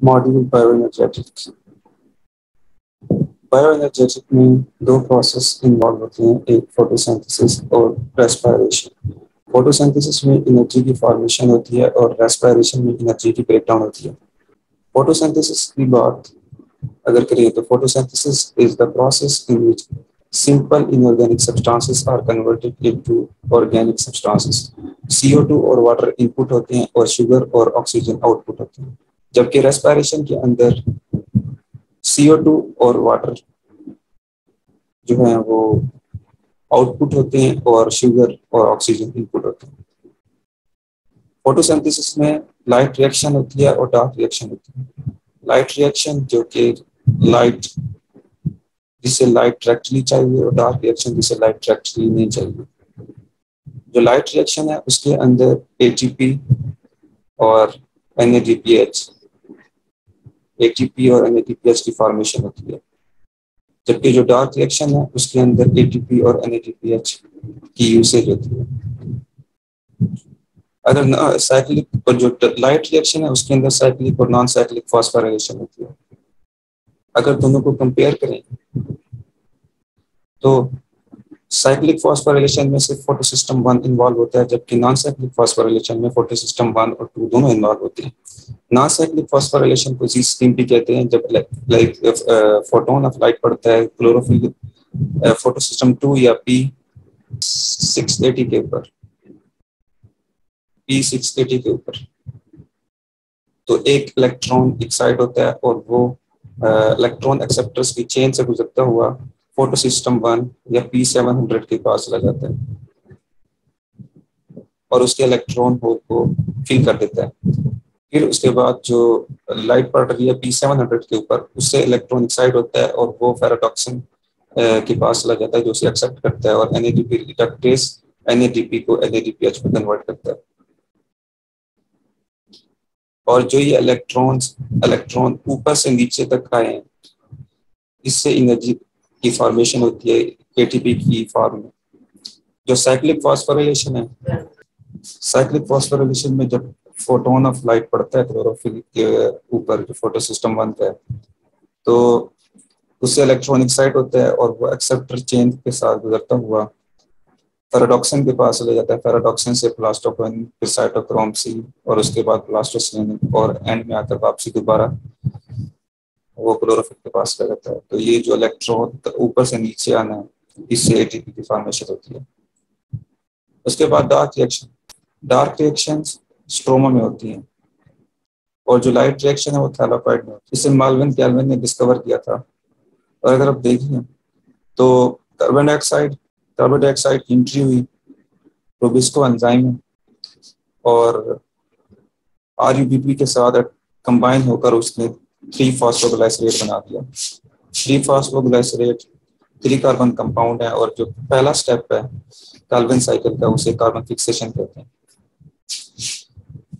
Module bioenergetics. बायोएनर्जेटिक में दो process involve होते हैं, एक फोटोसिंथेसिस और रेस्पिरेशन। फोटोसिंथेसिस में एनर्जी की फॉर्मेशन होती है और रेस्पिरेशन में एनर्जी की ब्रेकडाउन होती है। फोटोसिंथेसिस की बात अगर करें तो photosynthesis is the process in which simple inorganic substances are converted into organic substances. CO2 और वाटर इनपुट होते हैं और शुगर और ऑक्सीजन आउटपुट होते हैं, जबकि रेस्पिरेशन के अंदर CO2 और वाटर जो है वो आउटपुट होते हैं और शुगर और ऑक्सीजन इनपुट होते हैं। फोटोसिंथेसिस में लाइट रिएक्शन होती है और डार्क रिएक्शन होती है। लाइट रिएक्शन जो कि लाइट जिसे लाइट डायरेक्टली चाहिए और डार्क रिएक्शन जिसे लाइट डायरेक्टली नहीं चाहिए। जो लाइट रिएक्शन है उसके अंदर ATP और NADPH और NADPH की फॉर्मेशन होती है, जबकि जो डार्क रिएक्शन है उसके अंदर ATP और NADPH की यूसेज होती है। अगर साइक्लिक और जो लाइट रिएक्शन है उसके अंदर साइक्लिक और नॉन साइक्लिक फॉस्फोराइलेशन होती है। अगर दोनों को कंपेयर करें तो साइक्लिक फॉस्फोराइलेशन में सिर्फ फोटोसिस्टम 1 इन्वॉल्व होता है, जबकि नॉन साइक्लिक फॉस्फोराइलेशन में फोटोसिस्टम 1 और 2 दोनों इन्वॉल्व होते हैं। नॉन साइक्लिक फॉस्फोराइलेशन को इस स्कीम भी कहते हैं जब लाइक फोटोन ऑफ लाइट पड़ता है क्लोरोफिल फोटोसिस्टम 2 या P680 के ऊपर तो एक इलेक्ट्रॉन एक्साइट होता है और वो इलेक्ट्रॉन एक्सेप्टर्स की चेन से गुजरता हुआ फोटोसिस्टम 1 या P700 के पास चला जाता है और उसके इलेक्ट्रॉन होल को फिल कर देता है। फिर उसके बाद जो लाइट पड़ रही है P700 के ऊपर, उससे इलेक्ट्रॉन एक्साइट होता है और वो फेराटॉक्सिन के पास चला जाता है जो उसे एक्सेप्ट करता है और NADP रिडक्टेज NADP को NADPH में कन्वर्ट करता है। और जो ये इलेक्ट्रॉन ऊपर से नीचे तक आए हैं, इससे एनर्जी की फॉर्मेशन होती है ATP की फॉर्म में। जो साइक्लिक फॉस्फोराइलेशन में जब फोटोन ऑफ लाइट पड़ता है क्लोरोफिल के ऊपर जो फोटोसिस्टम 1 का है, तो उससे इलेक्ट्रॉन एक्साइट होता है और वो एक्सेप्टर चेन के साथ गुजरता हुआ फेराटॉक्सिन के पास चले जाता है। फेराटॉक्सिन से प्लास्टोक्वेनिन, फिर साइटोक्रोम C और उसके बाद प्लास्टोसिनेनिन और एंड में आकर वापसी दोबारा वो क्लोरोफिल के पास चला जाता है। तो ये जो इलेक्ट्रॉन ऊपर से नीचे आना है, इससे ATP की फॉर्मेशन होती है। उसके बाद डार्क रिएक्शन स्ट्रोमा में होती हैं और जो लाइट रिएक्शन है वो थैलाकॉइड में होती है। इसे माल्विन कैल्विन ने डिस्कवर किया था। और अगर आप देखें तो कार्बन डाइऑक्साइड की एंट्री हुई रोबिस्को एंजाइम में और RuBP के साथ कंबाइन होकर उसने 3-फॉस्फोग्लाइसरेट बना दिया। 3-फॉस्फोग्लाइसरेट 3 कार्बन कंपाउंड है और जो पहला स्टेप है कैल्विन साइकिल का उसे कार्बन फिक्सेशन कहते हैं।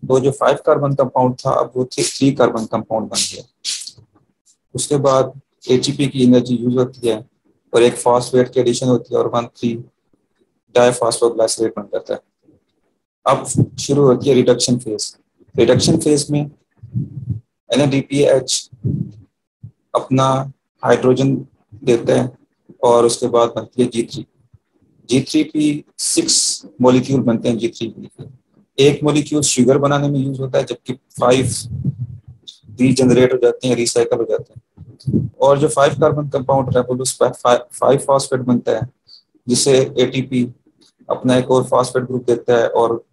तो जो 5 कार्बन कंपाउंड था अब वो 3 कार्बन कंपाउंड बन गया। उसके बाद ATP की एनर्जी यूज होती है और एक फॉस्फेट की एडिशन होती है और 1,3 डाइफॉस्फोग्लाइसरेट बन जाता है। अब शुरू होती है रिडक्शन फेज में NADPH अपना हाइड्रोजन देता है और उसके बाद बनती है G3P6 मॉलिक्यूल बनते हैं G3P। एक मॉलिक्यूल शुगर बनाने में यूज होता है, जबकि 5 रीजनरेट हो जाते हैं, रिसाइकल हो जाते हैं। और जो 5 कार्बन कंपाउंड है उस पर 5 फॉस्फेट बनता है, जिसे ATP अपना एक और फॉस्फेट ग्रुप देता है और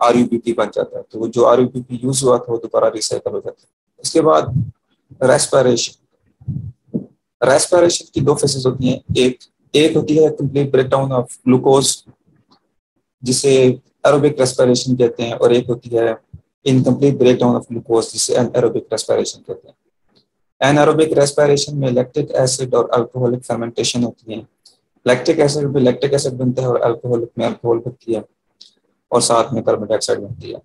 RuBP बन जाता है। तो वो जो RuBP यूज हुआ था वो दोबारा रिसाइकल हो जाता है। इसके बाद रेस्पिरेशन की 2 फेजेस होती हैं। एक होती है कंप्लीट ब्रेकडाउन ऑफ ग्लूकोज, जिसे एरोबिक रेस्पिरेशन कहते हैं, और एक होती है इनकम्प्लीट ब्रेकडाउन ऑफ ग्लूकोज, जिसे एनाएरोबिक रेस्पिरेशन कहते हैं। एनाएरोबिक रेस्पिरेशन में लैक्टिक एसिड और अल्कोहलिक फर्मेंटेशन होती है। लैक्टिक एसिड में लैक्टिक एसिड बनता है और अल्कोहलिक में अल्कोहल बनती है और साथ में कार्बन डाइऑक्साइड बनती है।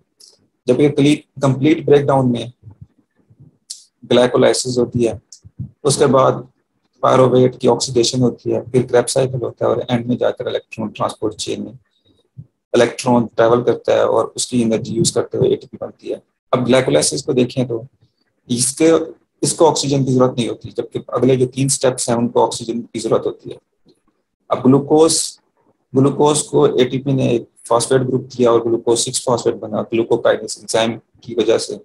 जबकि कंप्लीट ब्रेकडाउन में ग्लाइकोलाइसिस होती है, उसके बाद पायरोवेट की ऑक्सीडेशन होती है, फिर क्रेब्स साइकिल होता है और एंड में जाकर इलेक्ट्रॉन ट्रांसपोर्ट चेन में इलेक्ट्रॉन ट्रैवल करता है और उसकी एनर्जी यूज करते हुए ATP बनती है। अब ग्लाइकोलाइसिस को देखें तो इसके इसको ऑक्सीजन की जरूरत नहीं होती, जबकि अगले जो 3 स्टेप्स हैं उनको ऑक्सीजन की जरूरत होती है। अब ग्लूकोज ग्लूकोज को एटीपी ने एक फॉस्फेट ग्रुप दिया और ग्लूकोज 6 फॉस्फेट बना ग्लूकोकाइनेस एंजाइम की वजह से।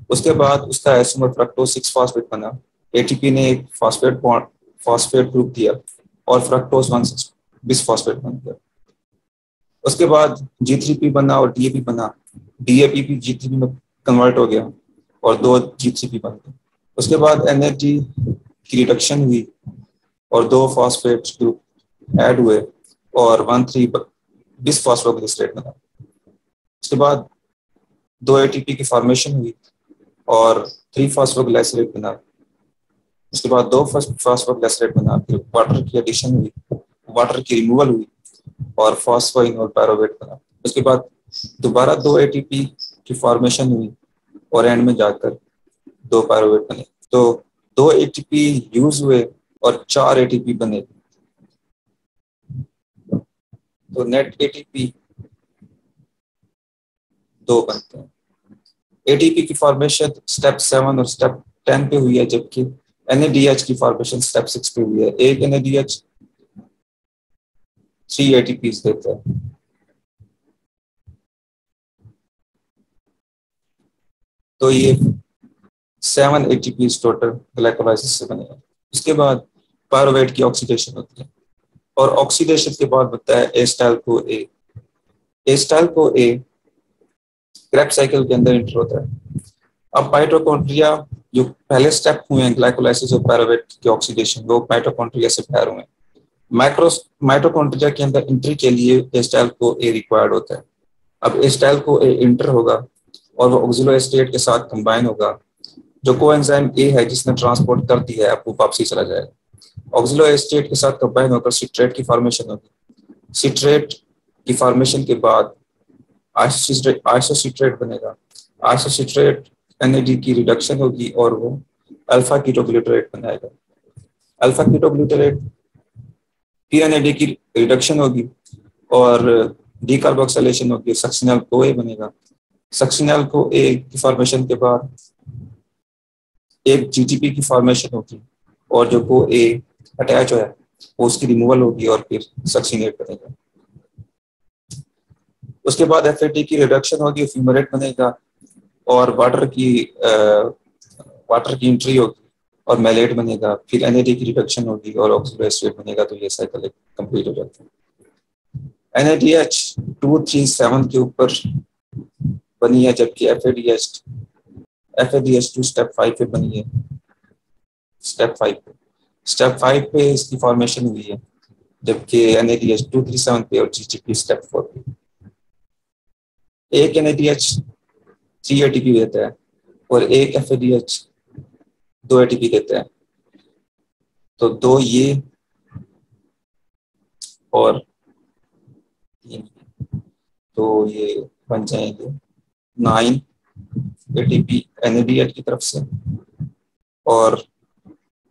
उसके बाद उसका आइसोमर फ्रक्टोज 6 फॉस्फेट बना, एटीपी ने एक फॉस्फेट ग्रुप दिया और फ्रक्टोज 1 बिसफॉस्फेट बन गया। उसके बाद G3P बना और DAP बना, DAP भी G3P में कन्वर्ट हो गया और 2 G3P बन गए। उसके बाद NAD की रिडक्शन हुई और 2 फॉस्फेट ग्रुप ऐड हुए और 1,3 बिसफॉस्फोग्लिसरेट बना। उसके बाद 2 ATP की फॉर्मेशन हुई और 3 फॉस्फोग्लिसरेट बना। उसके बाद 2 फॉस्फोग्लिसरेट बना, फिर वाटर की एडिशन हुई, वाटर की रिमूवल हुई और फॉस्फोइन और पायरोवेट बना। उसके बाद दोबारा 2 ATP की फॉर्मेशन हुई और एंड में जाकर 2 पायरोवेट बने। तो 2 ATP यूज हुए और 4 ATP बने। तो नेट ATP 2 बनते हैं। ATP की फॉर्मेशन स्टेप 7 और स्टेप 10 पे हुई है, जबकि NADH की फॉर्मेशन स्टेप 6 पे हुई है। एक NADH 3 ATPs देता है। तो ये 7 ATPs टोटल ग्लाइकोलाइसिस से बने हैं। उसके बाद पायरोवेट की ऑक्सीडेशन होती है और ऑक्सीडेशन के बाद बनता है एस्टाइल को ए। एस्टाइल को ए क्रेब्स साइकिल के अंदर इंटर होता है। अब माइटोकॉन्ड्रिया जो पहले स्टेप हुए हैं ग्लाइकोलाइसिस और पायरोवेट की ऑक्सीडेशन, वो माइटोकॉन्ड्रिया से बाहर हुए हैं। माइटोकॉन्ड्रिया के अंदर एंट्री के लिए एस्टाइल को ए रिक्वायर्ड होता है। अब एस्टाइल को ए इंटर होगा और वो ऑक्सिलोएस्टेट के साथ कंबाइन होगा। जो कोएंजाइम ए है जिसने ट्रांसपोर्ट कर दिया है, अब वो वापसी चला जाएगा। ऑक्सिलोएस्टेट के साथ कंबाइन होकर सिट्रेट की फॉर्मेशन होगी। सिट्रेट की फॉर्मेशन के बाद आइसोसिट्रेट बनेगा। आइसोसिट्रेट NAD की रिडक्शन होगी और वो अल्फा कीटोग्लूटारेट बनाएगा। अल्फा कीटोग्लूटारेट फिर NAD की रिडक्शन होगी और डीकार्बोक्सिलेशन होगी, सक्सिनल को ए बनेगा। सक्सिनल को ए की फॉर्मेशन के बाद एक GTP की फॉर्मेशन होगी और जो को ए अटैच है वो उसकी रिमूवल होगी और फिर सक्सिनेट बनेगा। उसके बाद FAT की रिडक्शन होगी, फ्यूमेरेट बनेगा और वाटर की एंट्री होगी और मेलेट बनेगा। फिर NAD की रिडक्शन होगी और ऑक्सीडेशन बनेगा। तो ये साइकिल कंप्लीट हो जाता है। NADH 237 के ऊपर बनी है, जबकि FADH2 स्टेप 5 पे बनी है। स्टेप 5 पे इसकी फॉर्मेशन हुई है, जबकि NADH 237 पे और GTP स्टेप 4 पे। एक NADH 3 ATP देता है और एक FADH 2 ATP देता है। तो 2 ये और 3, तो ये बन जाएंगे 9 ATP NADH की तरफ से और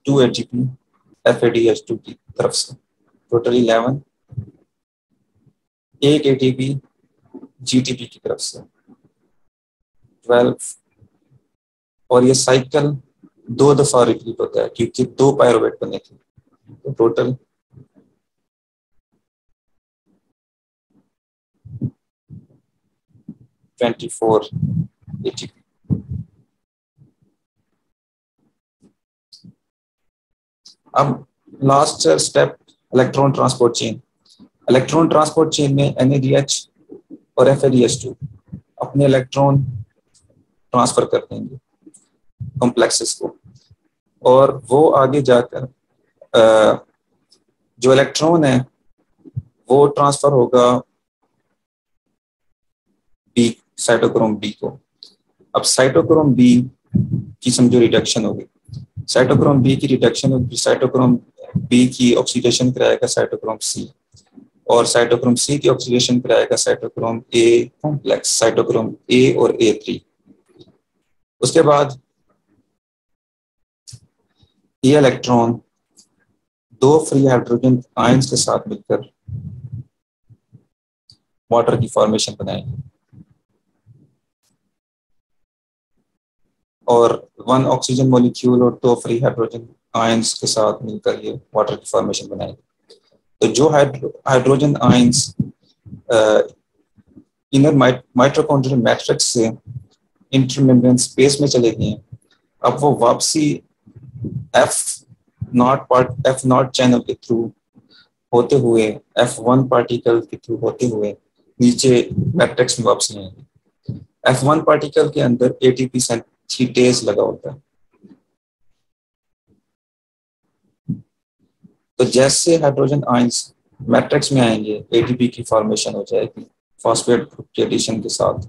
2 ATP FADH2 की तरफ से, टोटल 11। एक ATP GTP की तरफ से 12। और ये साइकिल 2 दफा रिपीट होता है क्योंकि 2 पायरोवेट बने थे। तो टोटल 24 ATP। अब last step electron transport chain. Electron transport chain में NADH और FADH2 अपने इलेक्ट्रॉन ट्रांसफर कर देंगे कॉम्प्लेक्सेस को और वो आगे जाकर जो इलेक्ट्रॉन है वो ट्रांसफर होगा बी, साइटोक्रोम बी को। अब साइटोक्रोम बी की समझो रिडक्शन होगी। साइटोक्रोम बी की रिडक्शन होगी, साइटोक्रोम बी की ऑक्सीडेशन कराएगा साइटोक्रोम सी और साइटोक्रोम सी की ऑक्सीडेशन कराएगा cytochrome a complex, cytochrome A और A3। उसके बाद ये इलेक्ट्रॉन 2 फ्री हाइड्रोजन आयंस के साथ मिलकर वाटर की फॉर्मेशन बनाएंगे और वन ऑक्सीजन मॉलिक्यूल और दो फ्री हाइड्रोजन आयंस के साथ मिलकर ये वाटर की फॉर्मेशन बनाएंगे। तो जो hydrogen ions inner mitochondrial matrix से इंटरमेम्ब्रेन स्पेस में चले गए हैं, अब वो वापसी एफ नॉट चैनल के थ्रू होते हुए F1 पार्टिकल के थ्रू होते हुए नीचे मैट्रिक्स में वापस आएंगे। F1 पार्टिकल के अंदर एटीपी सिंथेज लगा होता है। तो जैसे हाइड्रोजन आयंस मैट्रिक्स में आएंगे एटीपी की फॉर्मेशन हो जाएगी फॉस्फेट ग्रुप के एडिशन के साथ।